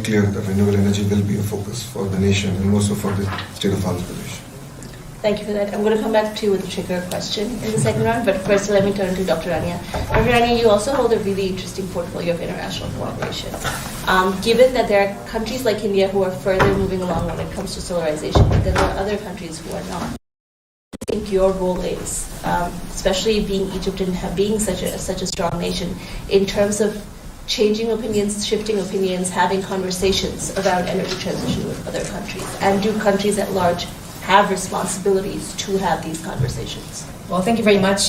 clear that renewable energy will be a focus for the nation and also for the state of Andhra Pradesh. Thank you for that. I'm going to come back to you with a trigger question in the second round, but first let me turn to Dr. Rania. Dr. Rania, you also hold a really interesting portfolio of international cooperation. Given that there are countries like India who are further moving along when it comes to solarization, but then there are other countries who are not. What do you think your role is, especially being Egypt and being such a strong nation, in terms of changing opinions, shifting opinions, having conversations about energy transition with other countries? And do countries at large have responsibilities to have these conversations? Well, thank you very much.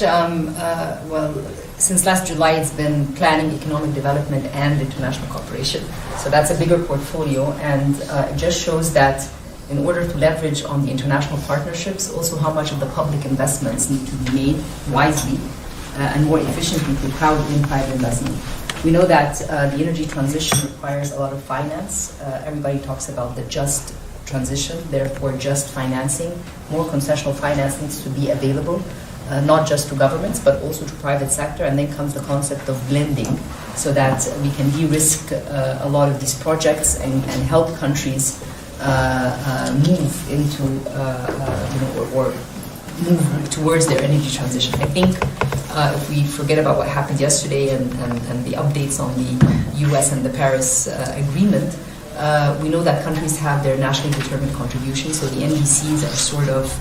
Since last July, it's been planning, economic development, and international cooperation. So that's a bigger portfolio, and it just shows that in order to leverage on the international partnerships, also how much of the public investments need to be made wisely and more efficiently to crowd in private investment. We know that the energy transition requires a lot of finance. Everybody talks about the just transition, therefore just financing. More concessional finance needs to be available, not just to governments, but also to private sector. And then comes the concept of blending, so that we can de-risk a lot of these projects and help countries move into, or move towards their energy transition. I think if we forget about what happened yesterday and the updates on the US and the Paris Agreement, we know that countries have their nationally determined contributions, so the NDCs are sort of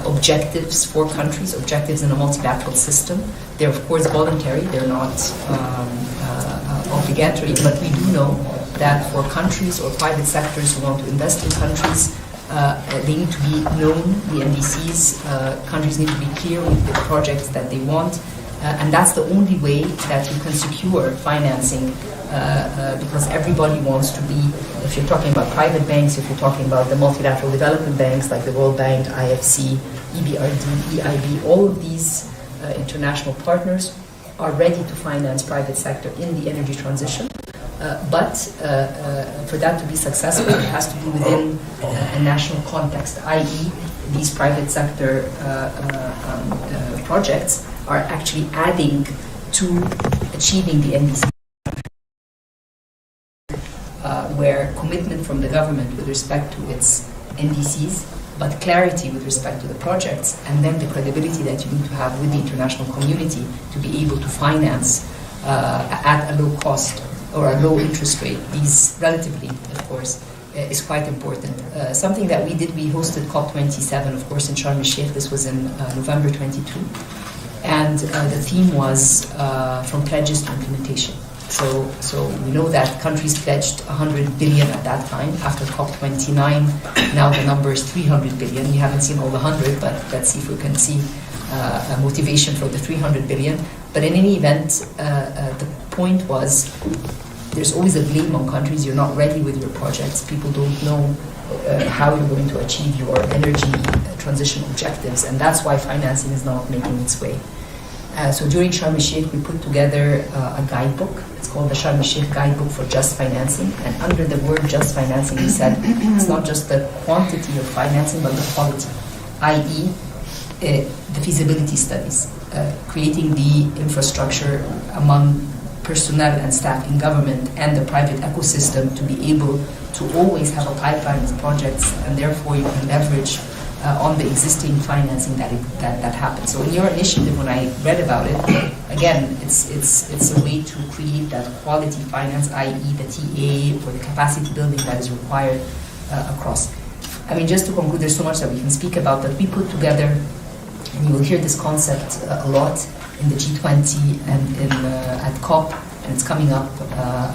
objectives for countries, objectives in a multilateral system. They're of course voluntary, they're not obligatory, but we do know that for countries or private sectors who want to invest in countries, they need to be known, the NDCs, countries need to be clear with the projects that they want, and that's the only way that you can secure financing, because everybody wants to be, if you're talking about private banks, if you're talking about the multilateral development banks like the World Bank, IFC, EBRD, EIB, all of these international partners are ready to finance private sector in the energy transition. But for that to be successful, it has to be within a national context, i.e. these private sector projects are actually adding to achieving the NDC, where commitment from the government with respect to its NDCs, but clarity with respect to the projects, and then the credibility that you need to have with the international community to be able to finance at a low cost or a low interest rate, these relatively, of course, is quite important. Something that we did, we hosted COP27, of course, in Sharm el-Sheikh. This was in November 22. And the theme was from pledges to implementation. So we know that countries pledged 100 billion at that time. After COP29, now the number is 300 billion. We haven't seen all the 100, but let's see if we can see a motivation for the 300 billion. But in any event, the point was, there's always a blame on countries. You're not ready with your projects. People don't know how you're going to achieve your energy transition objectives, and that's why financing is not making its way. So during Sharm el-Sheikh, we put together a guidebook. It's called the Sharm el-Sheikh Guidebook for Just Financing. And under the word just financing, we said it's not just the quantity of financing, but the quality, i.e. The feasibility studies, creating the infrastructure among personnel and staff in government and the private ecosystem to be able to always have a pipeline of projects, and therefore you can leverage on the existing financing that happens. So in your initiative, when I read about it, again, it's a way to create that quality finance, i.e. the TA or the capacity building that is required across. I mean, just to conclude, there's so much that we can speak about, but we put together, and you will hear this concept a lot in the G20 and at COP, and it's coming up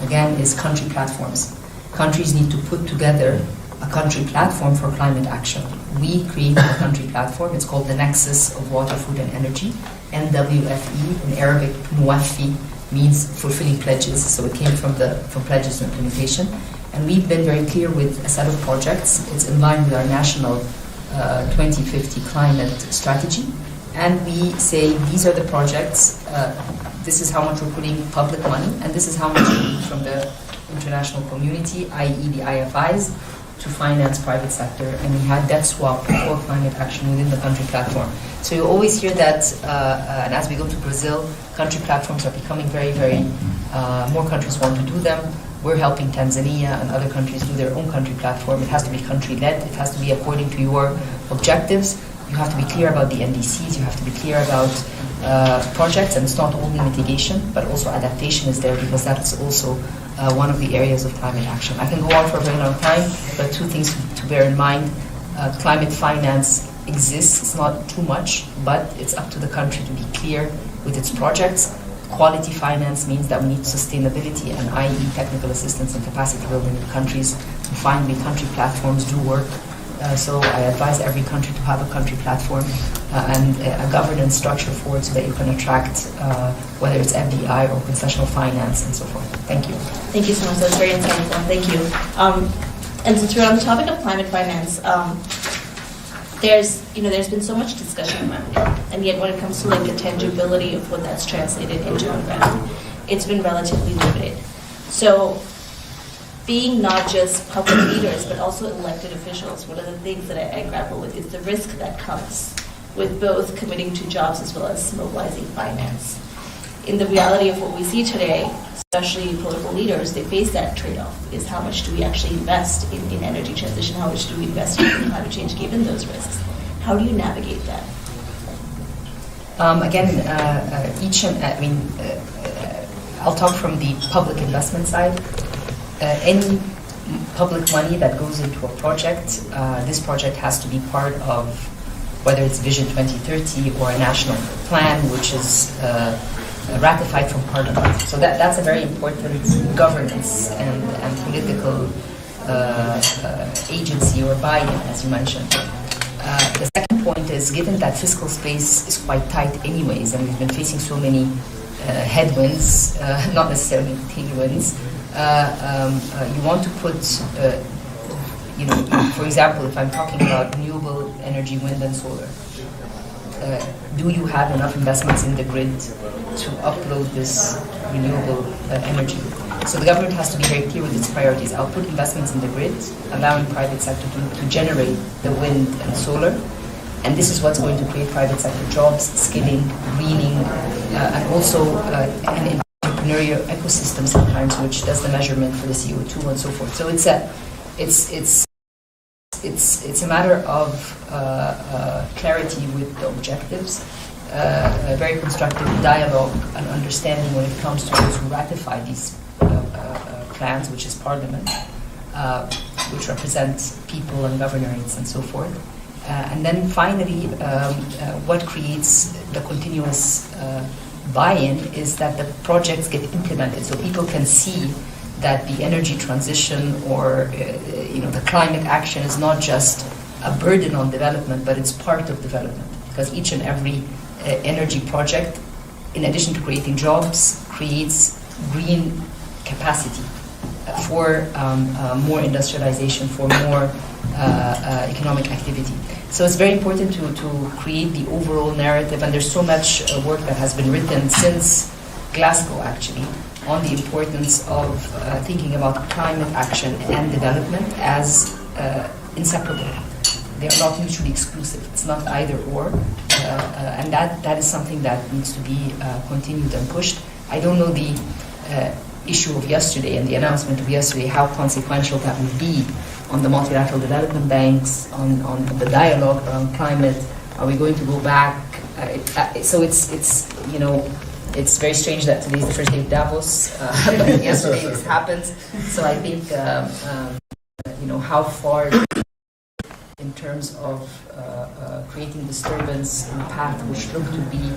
again, is country platforms. Countries need to put together a country platform for climate action. We created a country platform. It's called the Nexus of Water, Food and Energy, NWFE. In Arabic, Muwafi means fulfilling pledges, so it came from pledges to implementation. And we've been very clear with a set of projects. It's in line with our national 2050 climate strategy. And we say these are the projects, this is how much we're putting public money, and this is how much we need from the international community, i.e. the IFIs, to finance private sector. And we had debt swap for climate action within the country platform. So you always hear that, and as we go to Brazil, country platforms are becoming very, very, more countries want to do them. We're helping Tanzania and other countries do their own country platform. It has to be country-led. It has to be according to your objectives. You have to be clear about the NDCs. You have to be clear about projects, and it's not only mitigation, but also adaptation is there, because that's also one of the areas of climate action. I can go on for a very long time, but two things to bear in mind. Climate finance exists. It's not too much, but it's up to the country to be clear with its projects. Quality finance means that we need sustainability, and i.e. technical assistance and capacity building in countries. And finally, country platforms do work. So I advise every country to have a country platform and a governance structure for it, so that you can attract whether it's FDI or concessional finance and so forth. Thank you. Thank you so much. That's very insightful. Thank you. And since we're on the topic of climate finance, there's been so much discussion around it, and yet when it comes to like the tangibility of what that's translated into on ground, it's been relatively limited. So, being not just public leaders but also elected officials, one of the things that I grapple with is the risk that comes with both committing to jobs as well as mobilizing finance. In the reality of what we see today, especially political leaders, they face that trade-off, is how much do we actually invest in energy transition, how much do we invest in climate change given those risks? How do you navigate that? I'll talk from the public investment side. Any public money that goes into a project, this project has to be part of whether it's Vision 2030 or a national plan, which is ratified from Parliament. So that's a very important governance and political agency or buy-in, as you mentioned. The second point is, given that fiscal space is quite tight anyways, and we've been facing so many headwinds, not necessarily tailwinds, you want to put, for example, if I'm talking about renewable energy, wind and solar, do you have enough investments in the grid to upload this renewable energy? So the government has to be very clear with its priorities. I'll put investments in the grid, allowing private sector to generate the wind and solar, and this is what's going to create private sector jobs, skilling, greening, and also an entrepreneurial ecosystem sometimes, which does the measurement for the CO2 and so forth. So it's a matter of clarity with the objectives, a very constructive dialogue and understanding when it comes to those who ratify these plans, which is Parliament, which represents people and governorates and so forth. And then finally, what creates the continuous buy-in is that the projects get implemented, so people can see that the energy transition or the climate action is not just a burden on development, but it's part of development. Because each and every energy project, in addition to creating jobs, creates green capacity for more industrialization, for more economic activity. So it's very important to create the overall narrative, and there's so much work that has been written since Glasgow, actually, on the importance of thinking about climate action and development as inseparable. They are not mutually exclusive. It's not either or, and that is something that needs to be continued and pushed. I don't know the issue of yesterday and the announcement of yesterday, how consequential that would be on the multilateral development banks, on the dialogue around climate. Are we going to go back? So it's very strange that today is the first day of Davos, but yesterday this happened. So I think, how far in terms of creating disturbance in a path which look to be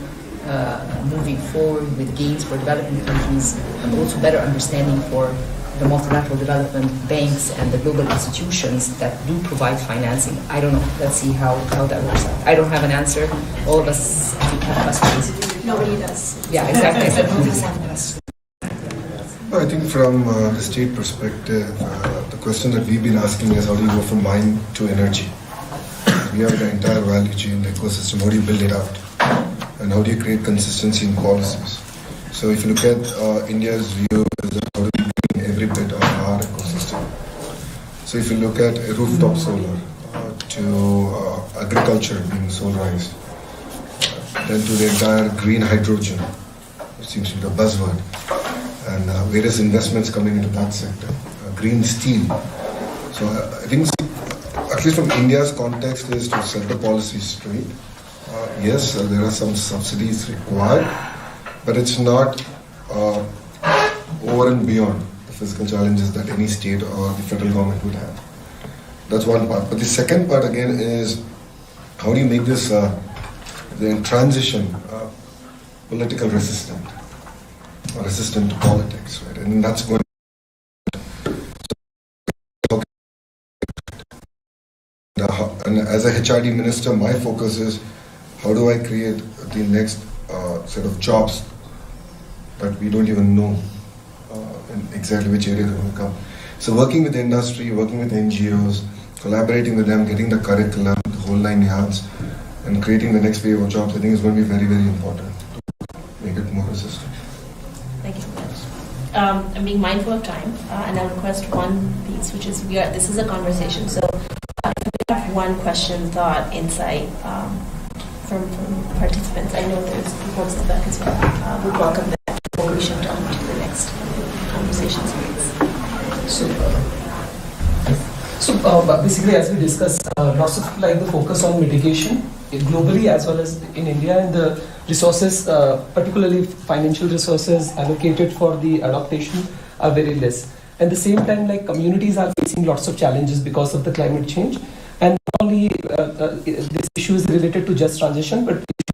moving forward with gains for developing countries, and also better understanding for the multilateral development banks and the global institutions that do provide financing. I don't know. Let's see how that works out. I don't have an answer. All of us have questions. Nobody does. Yeah, exactly. I said nobody. I think from the state perspective, the question that we've been asking is, how do you go from mine to energy? We have the entire value chain, the ecosystem. How do you build it out? And how do you create consistency in policies? So if you look at India's view, is how do we bring every bit of our ecosystem? So if you look at rooftop solar, to agriculture being solarized, then to the entire green hydrogen, which seems to be the buzzword, and various investments coming into that sector. Green steel. So I think, at least from India's context, is to set the policy straight. Yes, there are some subsidies required, but it's not over and beyond the fiscal challenges that any state or the federal government would have. That's one part. But the second part again is, how do you make this the transition political resistant or resistant to politics, right? And that's going. And as a HRD minister, my focus is how do I create the next set of jobs that we don't even know in exactly which area they're going to come. So working with the industry, working with NGOs, collaborating with them, getting the curriculum, the whole 9 yards, and creating the next wave of jobs, I think is going to be very, very important to make it more resistant. Thank you so much. I'm being mindful of time, and I'll request one piece, which is this is a conversation. So if we have one question, thought, insight from participants, I know there's folks at the back as well. Would welcome that before we shift on to the next conversation series. So basically, as we discussed, lots of the focus on mitigation globally as well as in India, and the resources, particularly financial resources allocated for the adaptation, are very less. At the same time, communities are facing lots of challenges because of the climate change, and not only this issue is related to just transition, but issues